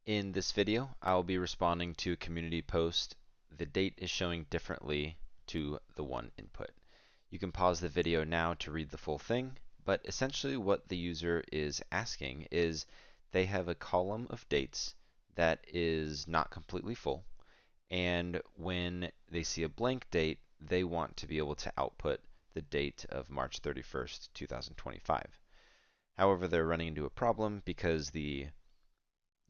In this video, I'll be responding to a community post. The date is showing differently to the one input. You can pause the video now to read the full thing, but essentially what the user is asking is they have a column of dates that is not completely full, and when they see a blank date, they want to be able to output the date of March 31st, 2025. However, they're running into a problem because the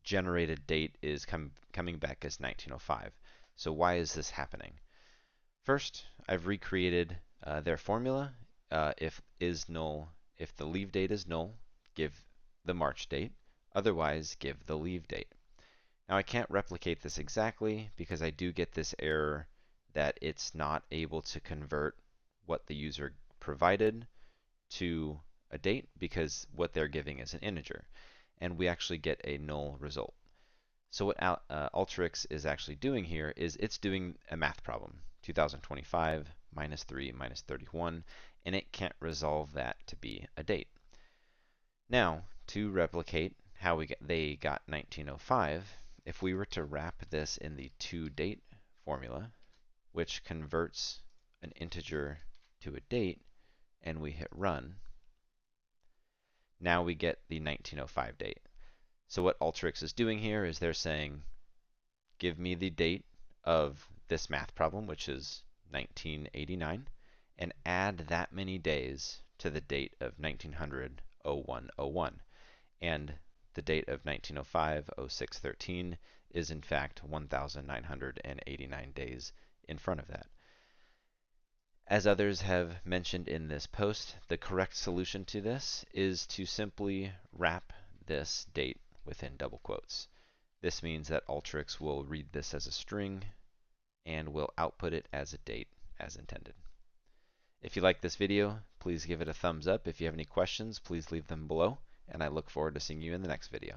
generated date is coming back as 1905. So why is this happening? First, I've recreated their formula. If the leave date is null, give the March date. Otherwise, give the leave date. Now I can't replicate this exactly because I do get this error that it's not able to convert what the user provided to a date because what they're giving is an integer, and we actually get a null result. So what Alteryx is actually doing here is it's doing a math problem, 2025 minus 3 minus 31, and it can't resolve that to be a date. Now, to replicate how they got 1905, if we were to wrap this in the toDate formula, which converts an integer to a date, and we hit run, now we get the 1905 date. So what Alteryx is doing here is they're saying, give me the date of this math problem, which is 1989, and add that many days to the date of 1900-0101. And the date of 1905-0613 is in fact 1,989 days in front of that. As others have mentioned in this post, the correct solution to this is to simply wrap this date within double quotes. This means that Alteryx will read this as a string and will output it as a date as intended. If you like this video, please give it a thumbs up. If you have any questions, please leave them below, and I look forward to seeing you in the next video.